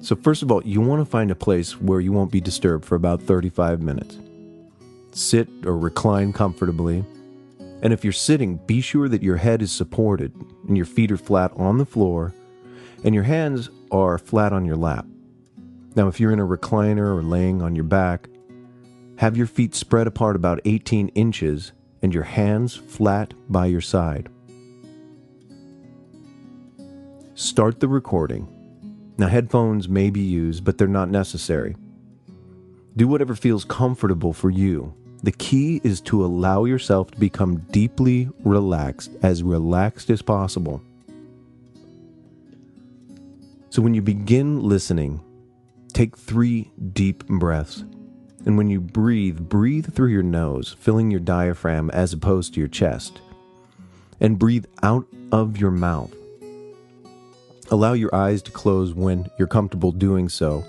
So first of all, you want to find a place where you won't be disturbed for about 35 minutes. Sit or recline comfortably. And if you're sitting, be sure that your head is supported and your feet are flat on the floor and your hands are flat on your lap. Now, if you're in a recliner or laying on your back, have your feet spread apart about 18 inches and your hands flat by your side. Start the recording. Now, headphones may be used, but they're not necessary. Do whatever feels comfortable for you. The key is to allow yourself to become deeply relaxed as possible. So when you begin listening, take 3 deep breaths. And when you breathe through your nose, filling your diaphragm as opposed to your chest. And breathe out of your mouth. Allow your eyes to close when you're comfortable doing so,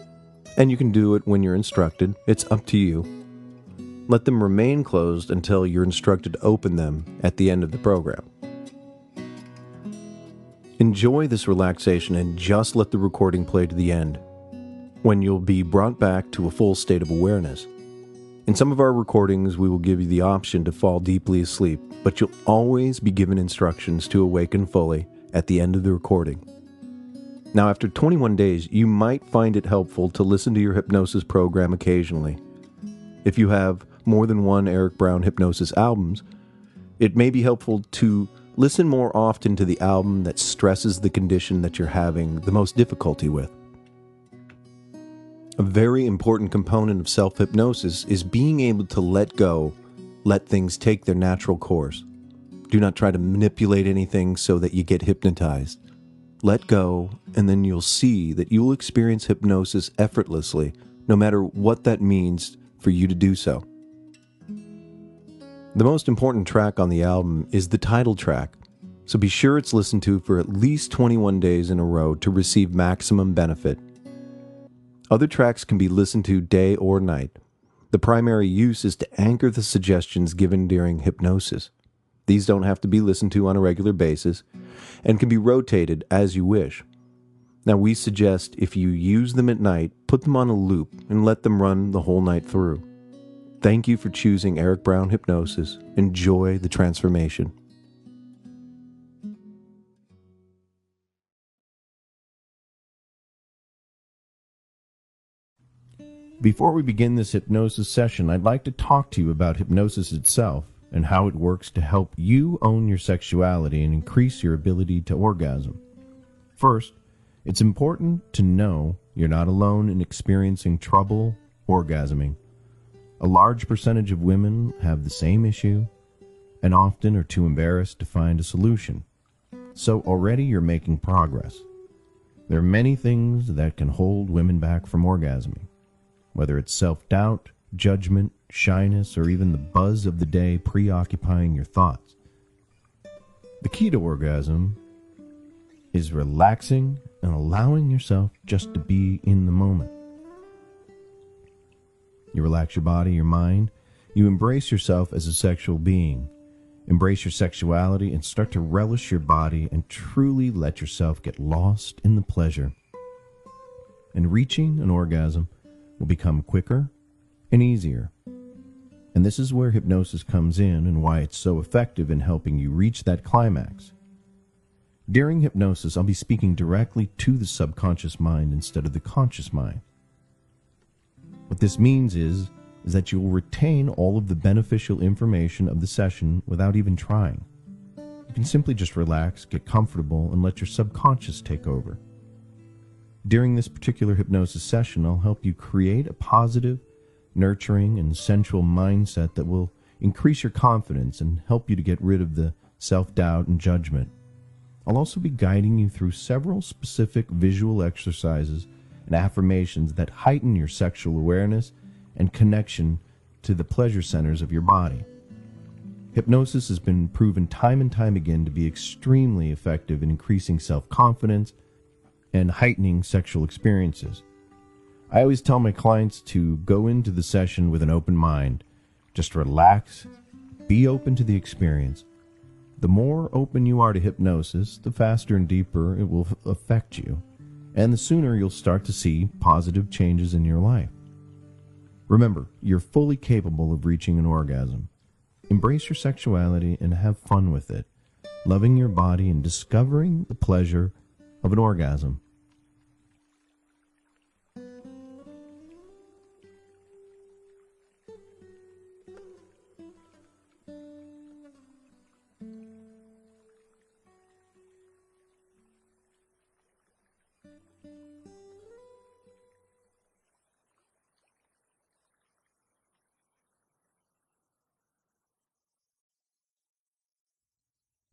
and you can do it when you're instructed. It's up to you. Let them remain closed until you're instructed to open them at the end of the program. Enjoy this relaxation and just let the recording play to the end, when you'll be brought back to a full state of awareness. In some of our recordings, we will give you the option to fall deeply asleep, but you'll always be given instructions to awaken fully at the end of the recording. Now, after 21 days, you might find it helpful to listen to your hypnosis program occasionally. If you have more than one Eric Brown hypnosis albums, it may be helpful to listen more often to the album that stresses the condition that you're having the most difficulty with. A very important component of self-hypnosis is being able to let go, let things take their natural course. Do not try to manipulate anything so that you get hypnotized. Let go, and then you'll see that you will experience hypnosis effortlessly, no matter what that means for you to do so. The most important track on the album is the title track, so be sure it's listened to for at least 21 days in a row to receive maximum benefit. Other tracks can be listened to day or night. The primary use is to anchor the suggestions given during hypnosis. These don't have to be listened to on a regular basis and can be rotated as you wish. Now, we suggest if you use them at night, put them on a loop and let them run the whole night through. Thank you for choosing Eric Brown Hypnosis. Enjoy the transformation. Before we begin this hypnosis session, I'd like to talk to you about hypnosis itself and how it works to help you own your sexuality and increase your ability to orgasm. First, it's important to know you're not alone in experiencing trouble orgasming. A large percentage of women have the same issue and often are too embarrassed to find a solution. So already you're making progress. There are many things that can hold women back from orgasming, whether it's self-doubt, judgment, shyness, or even the buzz of the day preoccupying your thoughts. The key to orgasm is relaxing and allowing yourself just to be in the moment. You relax your body, your mind. You embrace yourself as a sexual being. Embrace your sexuality and start to relish your body and truly let yourself get lost in the pleasure. And reaching an orgasm will become quicker and easier. And this is where hypnosis comes in and why it's so effective in helping you reach that climax. During hypnosis, I'll be speaking directly to the subconscious mind instead of the conscious mind. What this means is that you'll retain all of the beneficial information of the session without even trying. You can simply just relax, get comfortable, and let your subconscious take over. During this particular hypnosis session, I'll help you create a positive, nurturing, and sensual mindset that will increase your confidence and help you to get rid of the self-doubt and judgment. I'll also be guiding you through several specific visual exercises and affirmations that heighten your sexual awareness and connection to the pleasure centers of your body. Hypnosis has been proven time and time again to be extremely effective in increasing self-confidence and heightening sexual experiences. I always tell my clients to go into the session with an open mind. Just relax, be open to the experience. The more open you are to hypnosis, the faster and deeper it will affect you. and the sooner you'll start to see positive changes in your life. Remember, you're fully capable of reaching an orgasm. Embrace your sexuality and have fun with it, loving your body and discovering the pleasure of an orgasm.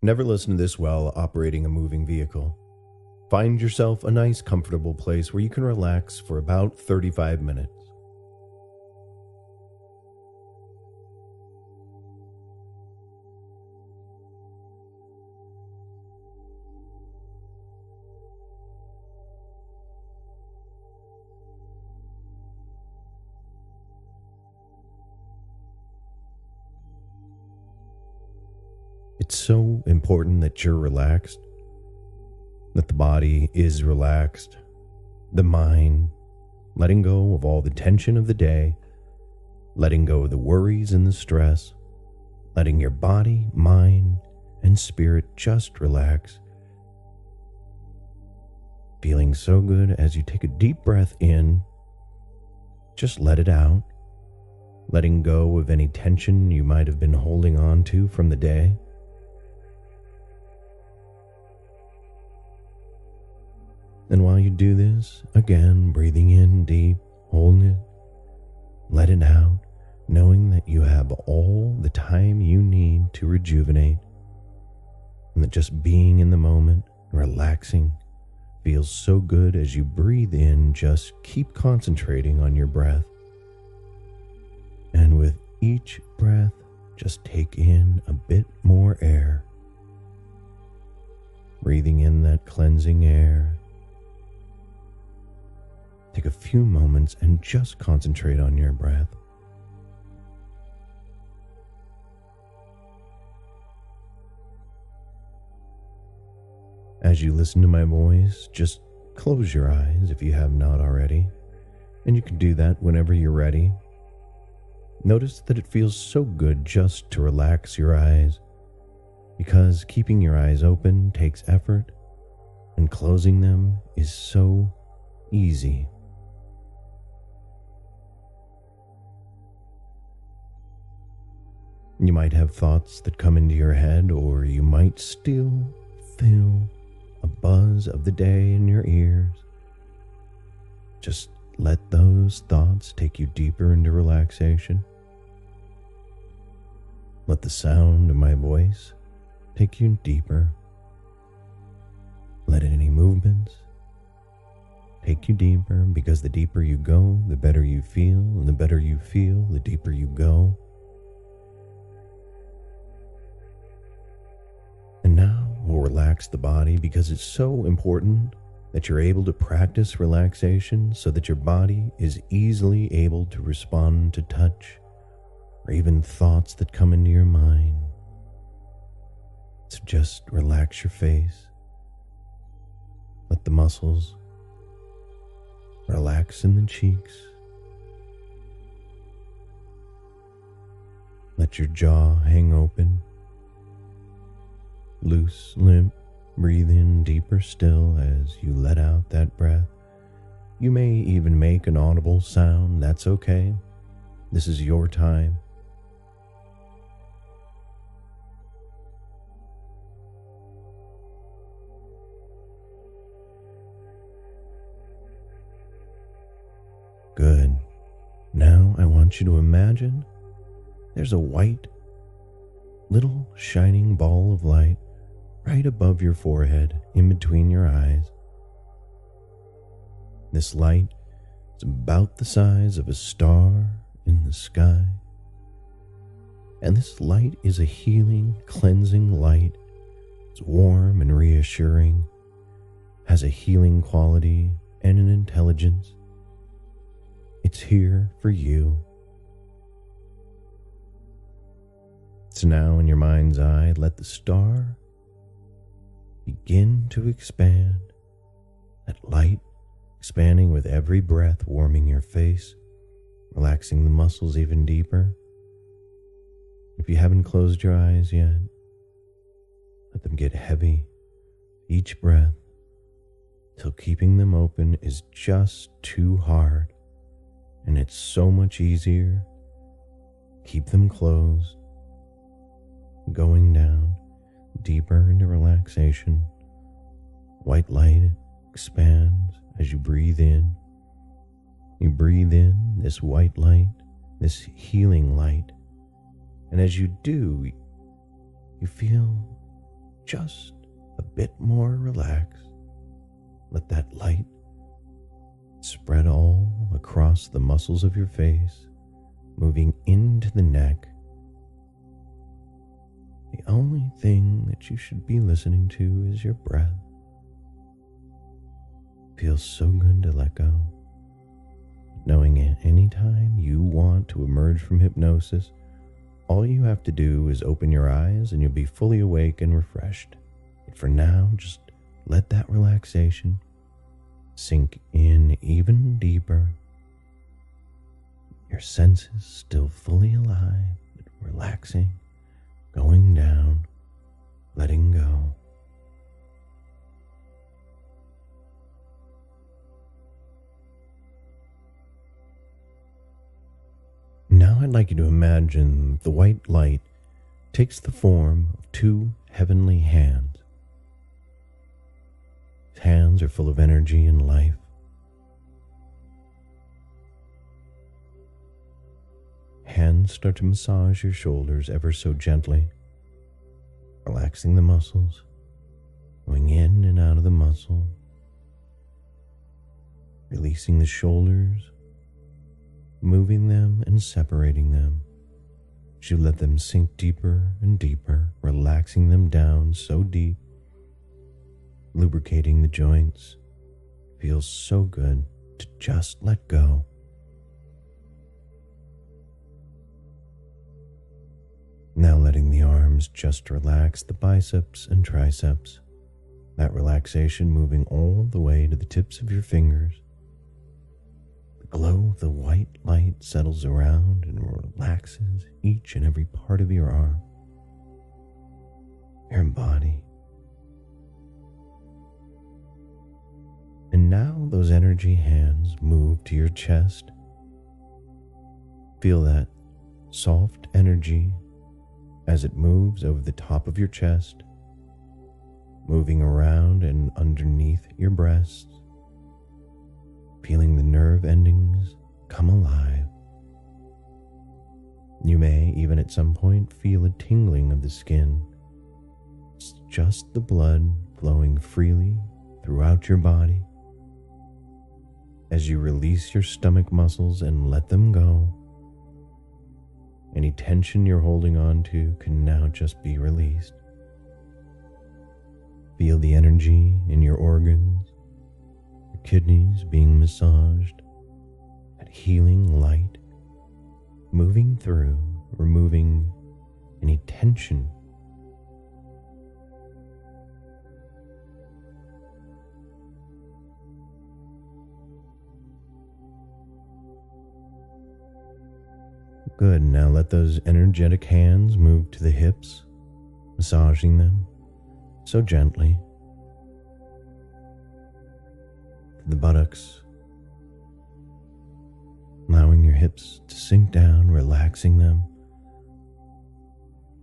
Never listen to this while operating a moving vehicle. Find yourself a nice, comfortable place where you can relax for about 35 minutes. It's so important that you're relaxed, that the body is relaxed, the mind, letting go of all the tension of the day, letting go of the worries and the stress, letting your body, mind, and spirit just relax. Feeling so good as you take a deep breath in, just let it out, letting go of any tension you might have been holding on to from the day. And while you do this, again, breathing in deep, holding it, let it out, knowing that you have all the time you need to rejuvenate, and that just being in the moment, relaxing, feels so good as you breathe in. Just keep concentrating on your breath. And with each breath, just take in a bit more air. Breathing in that cleansing air. Take a few moments and just concentrate on your breath. As you listen to my voice, just close your eyes if you have not already, and you can do that whenever you're ready. Notice that it feels so good just to relax your eyes, because keeping your eyes open takes effort, and closing them is so easy. You might have thoughts that come into your head, or you might still feel a buzz of the day in your ears. Just let those thoughts take you deeper into relaxation. Let the sound of my voice take you deeper. Let any movements take you deeper, because the deeper you go, the better you feel, and the better you feel, the deeper you go. And now we'll relax the body, because it's so important that you're able to practice relaxation so that your body is easily able to respond to touch or even thoughts that come into your mind. So just relax your face. Let the muscles relax in the cheeks. Let your jaw hang open. Loose, limp, breathe in deeper still as you let out that breath. You may even make an audible sound. That's okay. This is your time. Good. Now I want you to imagine there's a white, little shining ball of light right above your forehead, in between your eyes. This light is about the size of a star in the sky. And this light is a healing, cleansing light. It's warm and reassuring, has a healing quality and an intelligence. It's here for you. So now in your mind's eye, let the star begin to expand. That light expanding with every breath, warming your face, relaxing the muscles even deeper. If you haven't closed your eyes yet, let them get heavy each breath till keeping them open is just too hard, and it's so much easier. Keep them closed, going down deeper into relaxation. White light expands as you breathe in. You breathe in this white light, this healing light, and as you do, you feel just a bit more relaxed. Let that light spread all across the muscles of your face, moving into the neck. The only thing that you should be listening to is your breath. Feels so good to let go, knowing at any time you want to emerge from hypnosis, all you have to do is open your eyes and you'll be fully awake and refreshed. But for now, just let that relaxation sink in even deeper. Your senses still fully alive, but relaxing, going down, letting go. Now I'd like you to imagine the white light takes the form of two heavenly hands. His hands are full of energy and life. Hands start to massage your shoulders ever so gently, relaxing the muscles, going in and out of the muscle, releasing the shoulders, moving them and separating them as you let them sink deeper and deeper, relaxing them down so deep, lubricating the joints. Feels so good to just let go. Now letting the arms just relax the biceps and triceps, that relaxation moving all the way to the tips of your fingers. The glow of the white light settles around and relaxes each and every part of your arm, your body. And now those energy hands move to your chest. Feel that soft energy as it moves over the top of your chest, moving around and underneath your breasts, feeling the nerve endings come alive. You may even at some point feel a tingling of the skin. It's just the blood flowing freely throughout your body. As you release your stomach muscles and let them go, any tension you're holding on to can now just be released. Feel the energy in your organs, your kidneys being massaged, that healing light moving through, removing any tension. Good, now let those energetic hands move to the hips, massaging them so gently, to the buttocks, allowing your hips to sink down, relaxing them,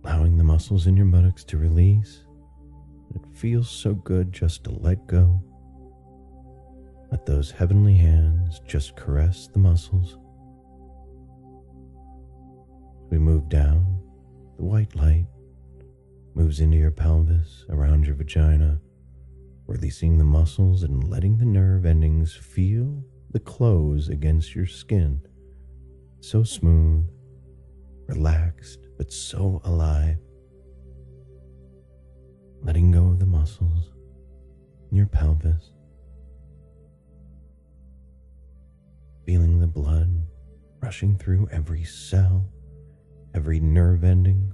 allowing the muscles in your buttocks to release. It feels so good just to let go. Let those heavenly hands just caress the muscles. We move down, the white light moves into your pelvis, around your vagina, releasing the muscles and letting the nerve endings feel the close against your skin. So smooth, relaxed, but so alive. Letting go of the muscles in your pelvis. Feeling the blood rushing through every cell, every nerve ending.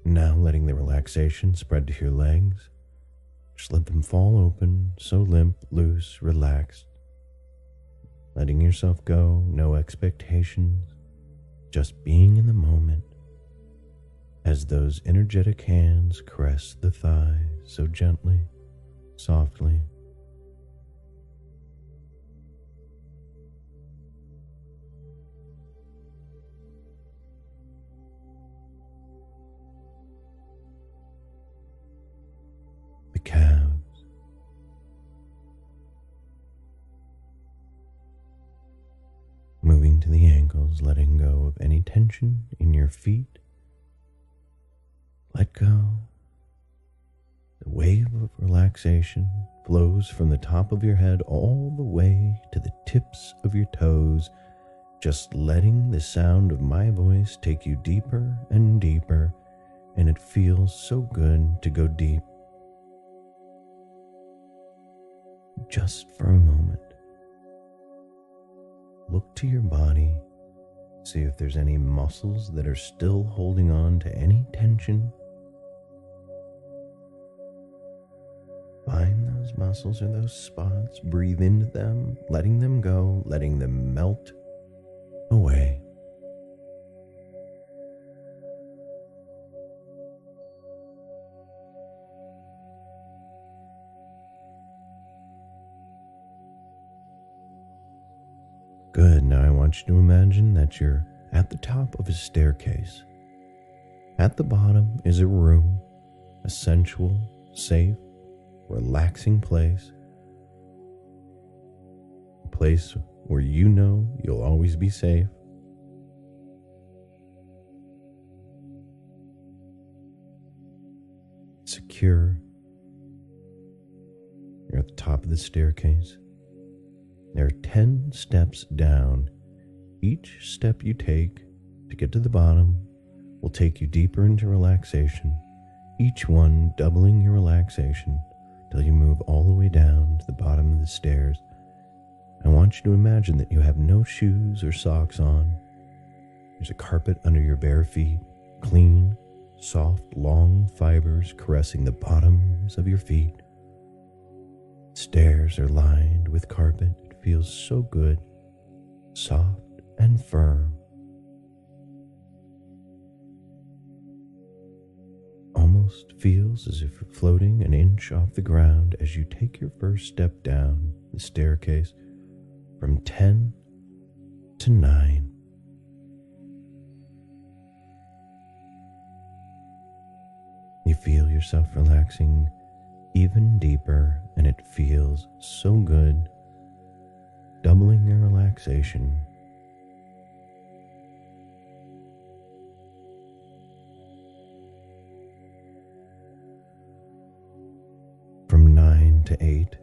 Now letting the relaxation spread to your legs, Just let them fall open, so limp, loose, relaxed. Letting yourself go, no expectations, just being in the moment. As those energetic hands caress the thighs so gently, softly. The calves. Moving to the ankles, letting go of any tension in your feet. Let go. The wave of relaxation flows from the top of your head all the way to the tips of your toes, just letting the sound of my voice take you deeper and deeper, and it feels so good to go deep. Just for a moment, look to your body, see if there's any muscles that are still holding on to any tension. Find those muscles or those spots, breathe into them, letting them go, letting them melt away. Good. Now I want you to imagine that you're at the top of a staircase. At the bottom is a room, a sensual, safe, relaxing place. A place where you know you'll always be safe. Secure. You're at the top of the staircase. There are 10 steps down. Each step you take to get to the bottom will take you deeper into relaxation, each one doubling your relaxation till you move all the way down to the bottom of the stairs. I want you to imagine that you have no shoes or socks on. There's a carpet under your bare feet, clean, soft, long fibers caressing the bottoms of your feet. Stairs are lined with carpet. It feels so good, soft and firm. Almost feels as if you're floating an inch off the ground as you take your first step down the staircase from 10 to 9. You feel yourself relaxing even deeper, and it feels so good, doubling your relaxation. From 9 to 8.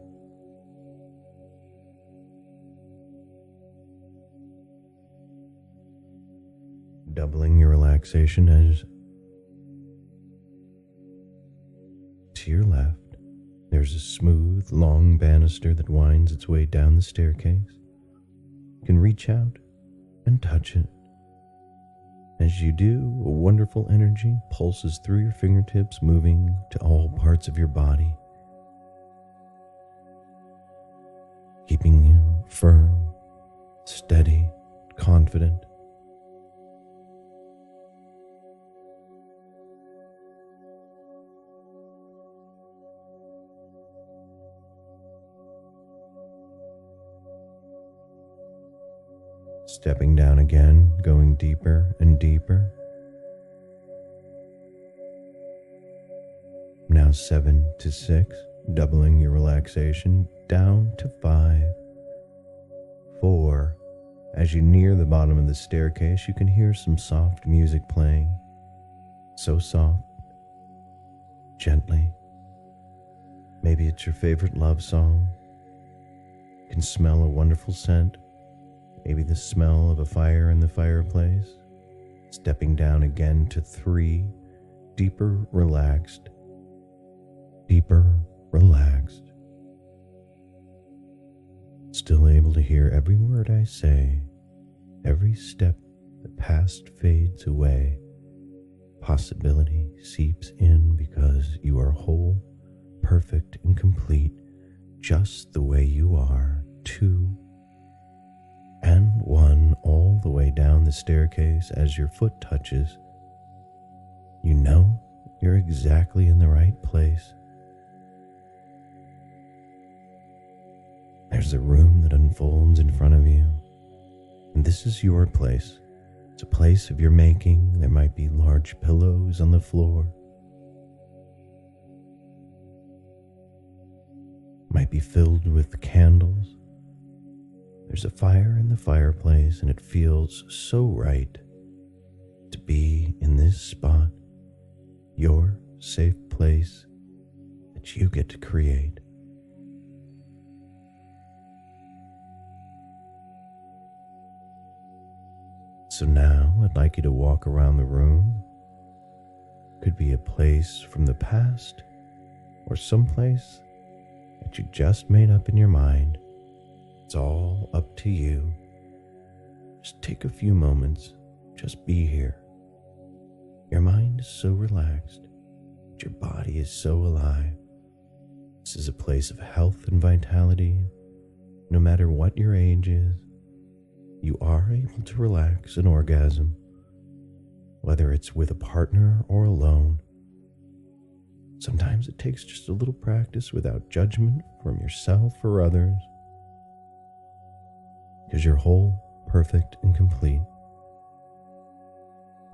Doubling your relaxation as to your left. There's a smooth, long banister that winds its way down the staircase. You can reach out and touch it. As you do, a wonderful energy pulses through your fingertips, moving to all parts of your body, keeping you firm, steady, confident. Stepping down again, going deeper and deeper. Now 7 to 6, doubling your relaxation, down to 5, 4. As you near the bottom of the staircase, you can hear some soft music playing. So soft, gently. Maybe it's your favorite love song. You can smell a wonderful scent. Maybe the smell of a fire in the fireplace. Stepping down again to 3, deeper relaxed, deeper relaxed. Still able to hear every word I say, every step the past fades away. Possibility seeps in because you are whole, perfect and complete just the way you are, 2 and 1, all the way down the staircase as your foot touches. You know you're exactly in the right place. There's a room that unfolds in front of you, and this is your place. It's a place of your making. There might be large pillows on the floor. Might be filled with candles. There's a fire in the fireplace, and it feels so right to be in this spot, your safe place that you get to create. So now I'd like you to walk around the room. Could be a place from the past or someplace that you just made up in your mind. It's all up to you. Just take a few moments. Just be here. Your mind is so relaxed, but your body is so alive. This is a place of health and vitality. No matter what your age is, you are able to relax and orgasm, whether it's with a partner or alone. Sometimes it takes just a little practice without judgment from yourself or others, because you're whole, perfect, and complete.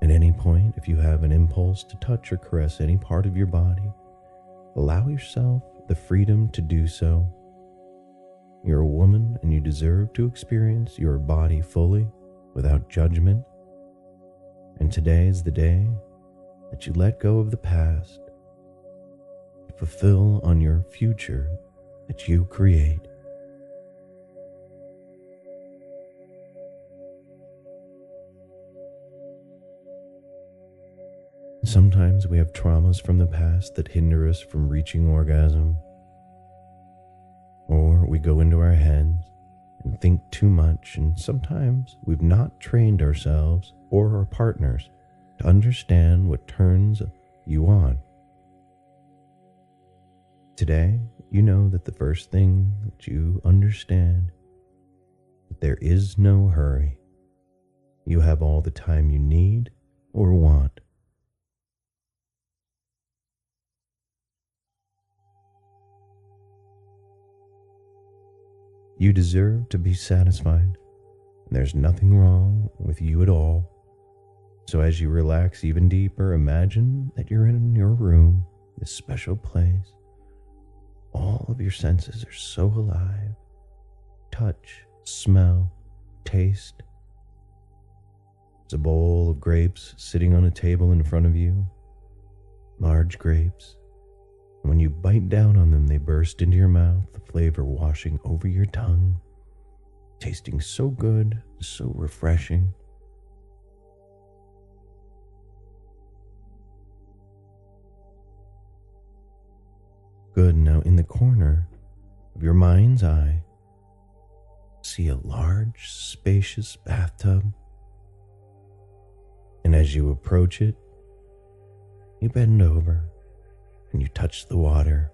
At any point, if you have an impulse to touch or caress any part of your body, allow yourself the freedom to do so. You're a woman and you deserve to experience your body fully without judgment. And today is the day that you let go of the past to fulfill on your future that you create. Sometimes we have traumas from the past that hinder us from reaching orgasm. Or we go into our heads and think too much, and sometimes we've not trained ourselves or our partners to understand what turns you on. Today, you know that the first thing that you understand, that there is no hurry. You have all the time you need or want. You deserve to be satisfied, and there's nothing wrong with you at all. So as you relax even deeper, imagine that you're in your room, this special place. All of your senses are so alive. Touch, smell, taste. There's a bowl of grapes sitting on a table in front of you. Large grapes. When you bite down on them, they burst into your mouth, the flavor washing over your tongue, tasting so good, so refreshing. Good. Now in the corner of your mind's eye, see a large, spacious bathtub. And as you approach it, you bend over and you touch the water,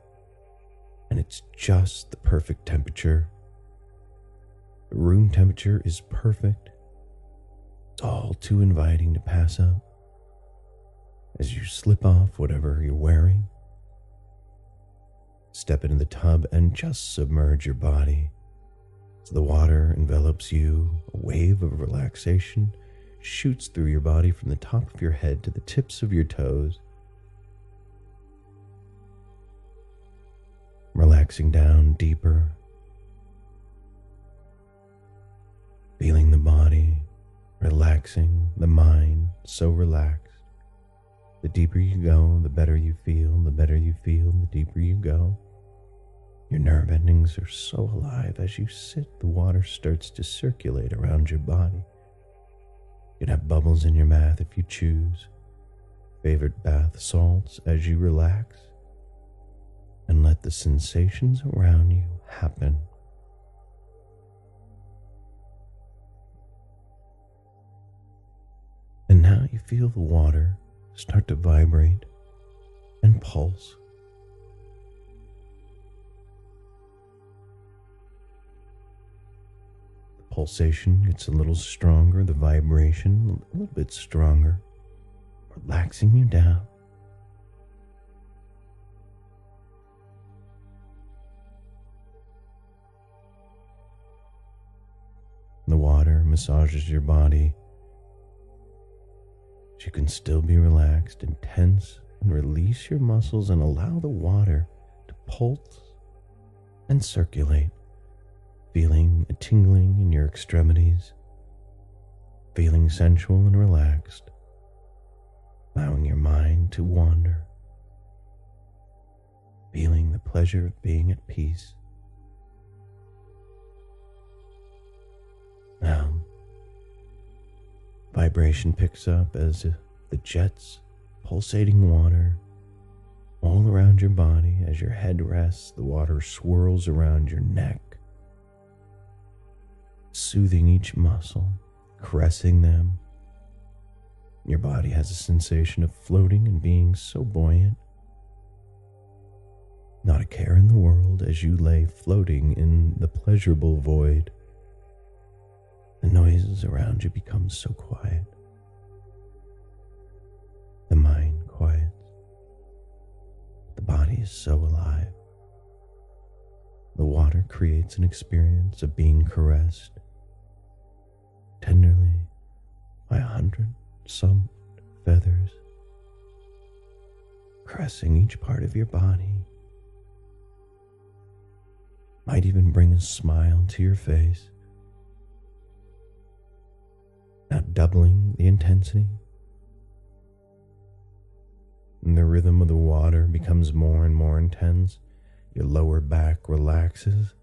and it's just the perfect temperature. The room temperature is perfect. It's all too inviting to pass up. As you slip off whatever you're wearing, step into the tub and just submerge your body. As the water envelops you, a wave of relaxation shoots through your body from the top of your head to the tips of your toes. Relaxing down deeper, feeling the body, relaxing the mind, so relaxed. The deeper you go, the better you feel, the better you feel, the deeper you go. Your nerve endings are so alive. As you sit, the water starts to circulate around your body. You can have bubbles in your mouth if you choose. Favorite bath salts as you relax. And let the sensations around you happen. And now you feel the water start to vibrate and pulse. Pulsation gets a little stronger, the vibration a little bit stronger, relaxing you down. The water massages your body. You can still be relaxed and tense and release your muscles and allow the water to pulse and circulate, feeling a tingling in your extremities, feeling sensual and relaxed, allowing your mind to wander, feeling the pleasure of being at peace. Now, vibration picks up as the jets, pulsating water all around your body. As your head rests, the water swirls around your neck, soothing each muscle, caressing them. Your body has a sensation of floating and being so buoyant. Not a care in the world as you lay floating in the pleasurable void. The noises around you become so quiet. The mind quiets. The body is so alive. The water creates an experience of being caressed tenderly by 100 soft feathers, caressing each part of your body. Might even bring a smile to your face. Now doubling the intensity. And the rhythm of the water becomes more and more intense. Your lower back relaxes.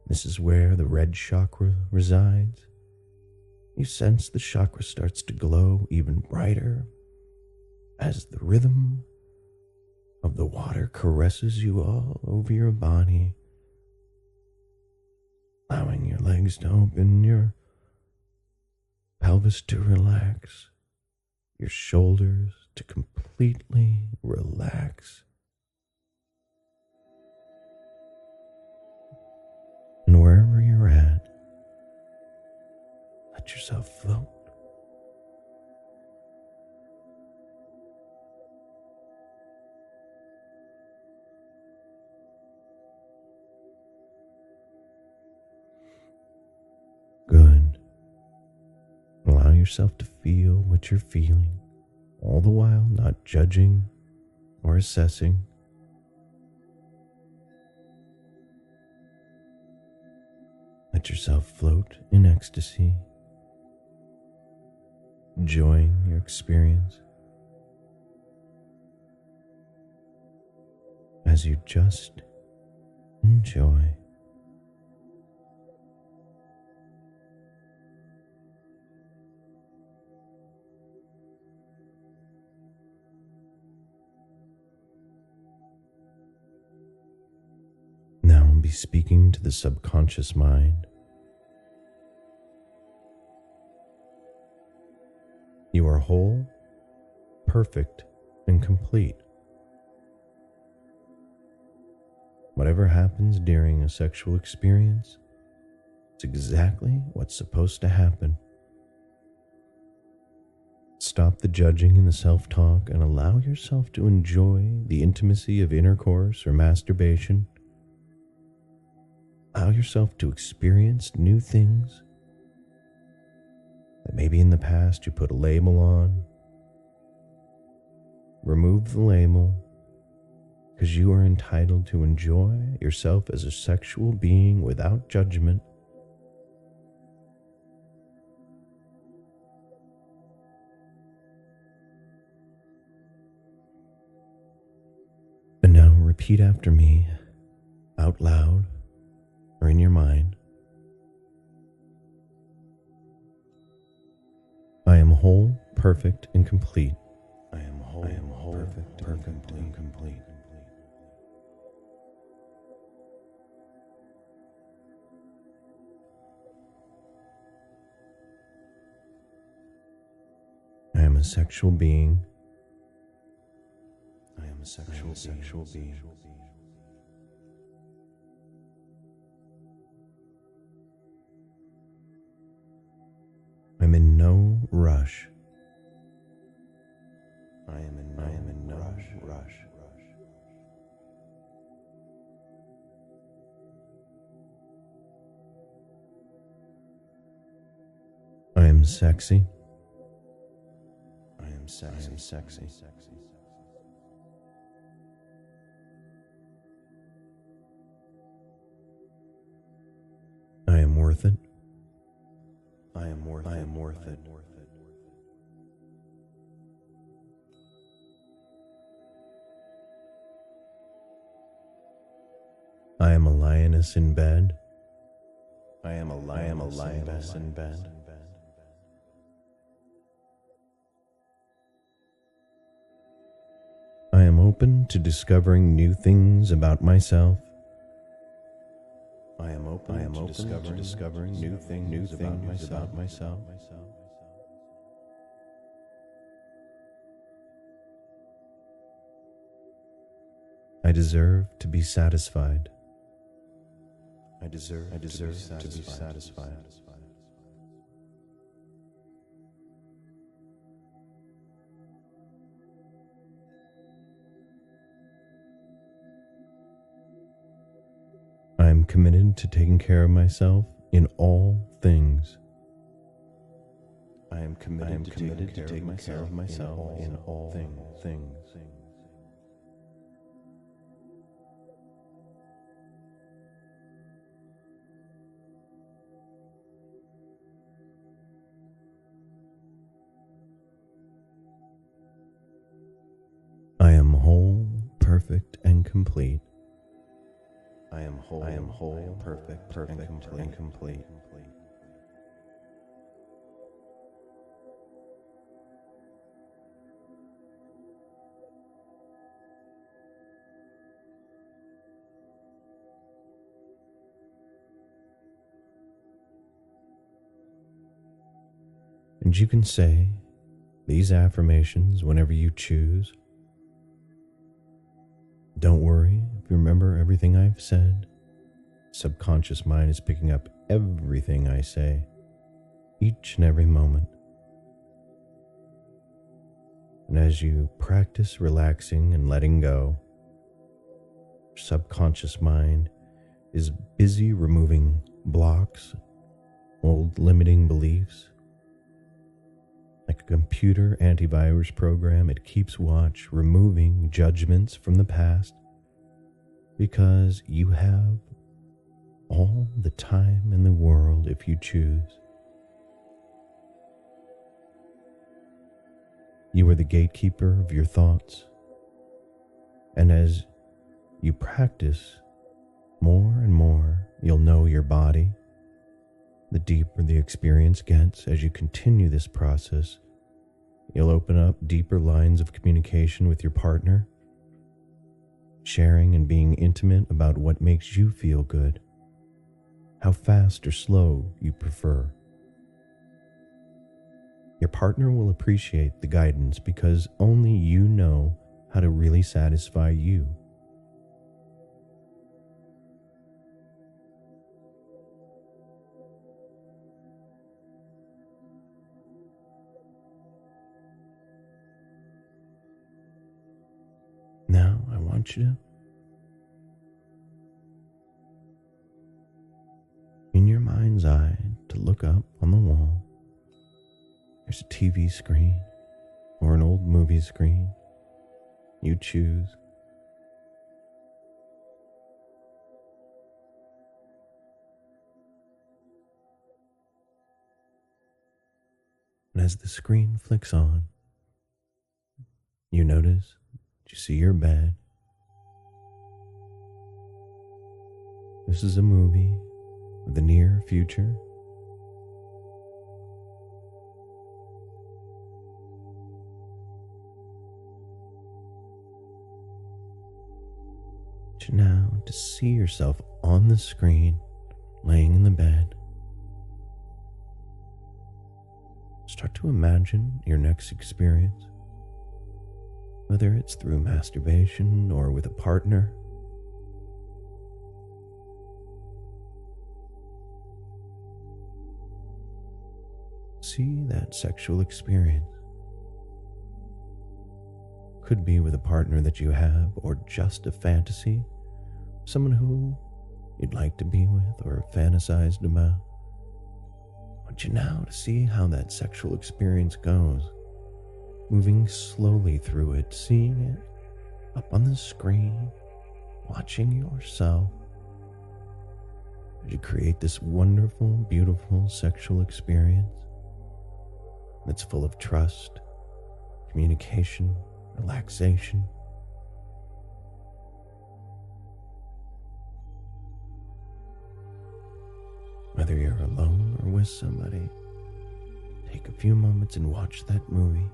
This is where the red chakra resides. You sense the chakra starts to glow even brighter as the rhythm of the water caresses you all over your body, allowing your legs to open, your pelvis to relax, your shoulders to completely relax. And wherever you're at, let yourself float. Good. Allow yourself to feel what you're feeling, all the while not judging or assessing. Let yourself float in ecstasy, enjoying your experience as you just enjoy. Now be speaking to the subconscious mind. You are whole, perfect, and complete. Whatever happens during a sexual experience, it's exactly what's supposed to happen. Stop the judging and the self-talk and allow yourself to enjoy the intimacy of intercourse or masturbation. Allow yourself to experience new things that maybe in the past you put a label on. Remove the label, because you are entitled to enjoy yourself as a sexual being without judgment. And now repeat after me out loud or in your mind. I am whole, perfect, and complete. I am whole, perfect, and complete. I am a sexual being. I am a sexual being. sexy. I am sexy. I am sexy. I am worth it. I am worth it. I am worth it. I am a lioness in bed. I am a lioness in bed. I am open to discovering new things about myself. I am open to discovering new things about myself. I deserve to be satisfied. I deserve to be satisfied. I am committed to taking care of myself in all things. I am committed to taking care of myself in all things. I am whole, perfect, and complete. I am whole, perfect, and complete. And you can say these affirmations whenever you choose. Don't worry if you remember everything I've said. Subconscious mind is picking up everything I say, each and every moment. And as you practice relaxing and letting go, your subconscious mind is busy removing blocks, old limiting beliefs. Like a computer antivirus program, it keeps watch, removing judgments from the past, because you have all the time in the world if you choose. You are the gatekeeper of your thoughts, and as you practice more and more, you'll know your body. The deeper the experience gets as you continue this process, you'll open up deeper lines of communication with your partner, sharing and being intimate about what makes you feel good, how fast or slow you prefer. Your partner will appreciate the guidance because only you know how to really satisfy you. Now I want you to, in your mind's eye, to look up on the wall. There's a TV screen or an old movie screen. You choose. And as the screen flicks on, you notice you see your bed. This is a movie of the near future. Now to see yourself on the screen, laying in the bed. Start to imagine your next experience, whether it's through masturbation or with a partner. See that sexual experience. Could be with a partner that you have, or just a fantasy, someone who you'd like to be with or fantasized about. want you now to see how that sexual experience goes, moving slowly through it, seeing it up on the screen, watching yourself as you create this wonderful, beautiful sexual experience that's full of trust, communication, relaxation. Whether you're alone or with somebody, take a few moments and watch that movie.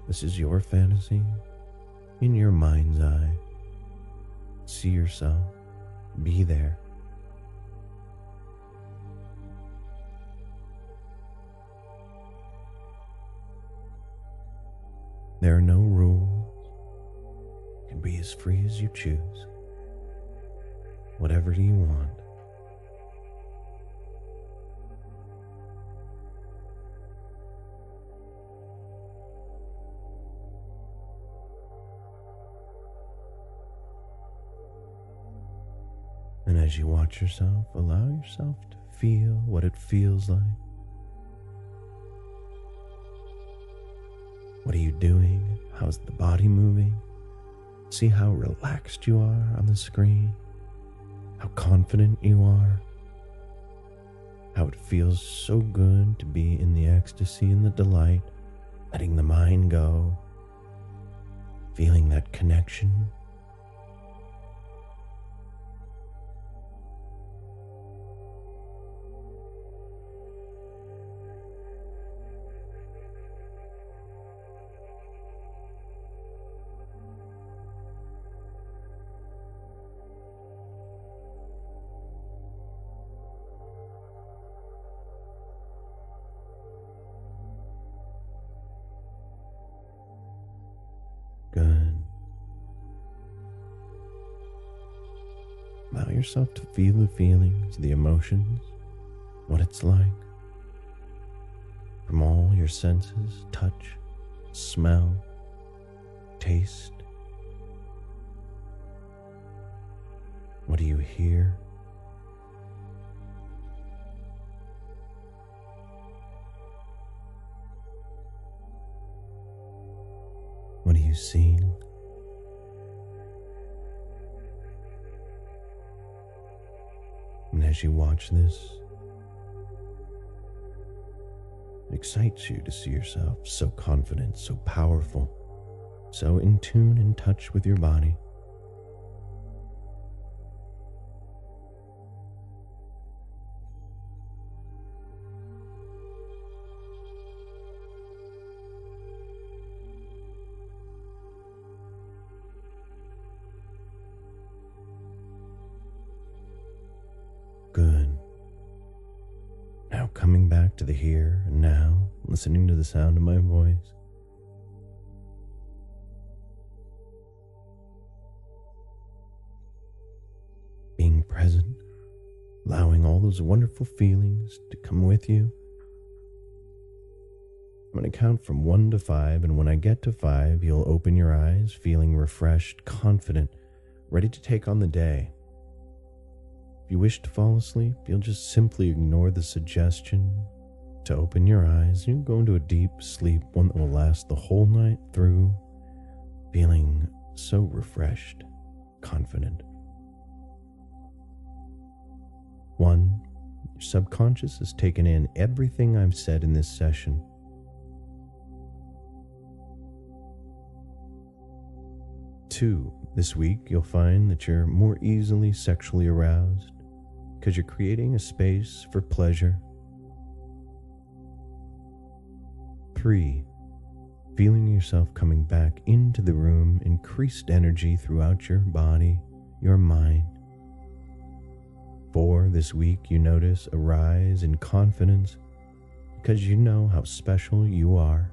This is your fantasy in your mind's eye. See yourself, be there. There are no rules. You can be as free as you choose. Whatever you want. And as you watch yourself, allow yourself to feel what it feels like. What are you doing? How's the body moving? See how relaxed you are on the screen. How confident you are. How it feels so good to be in the ecstasy and the delight, letting the mind go, feeling that connection. Good. Allow yourself to feel the feelings, the emotions, what it's like. From all your senses, touch, smell, taste. What do you hear? What are you seeing? And as you watch this, it excites you to see yourself so confident, so powerful, so in tune and touch with your body. Good. Now coming back to the here and now, listening to the sound of my voice. Being present, allowing all those wonderful feelings to come with you. I'm going to count from 1 to 5, and when I get to 5, you'll open your eyes, feeling refreshed, confident, ready to take on the day. If you wish to fall asleep, you'll just simply ignore the suggestion to open your eyes. You'll go into a deep sleep, one that will last the whole night through, feeling so refreshed, confident. 1, your subconscious has taken in everything I've said in this session. 2, this week you'll find that you're more easily sexually aroused because you're creating a space for pleasure. 3, feeling yourself coming back into the room, increased energy throughout your body, your mind. 4, this week you notice a rise in confidence because you know how special you are.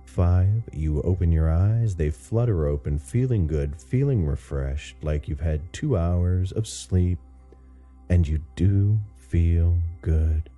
5, you open your eyes, they flutter open, feeling good, feeling refreshed, like you've had 2 hours of sleep, and you do feel good.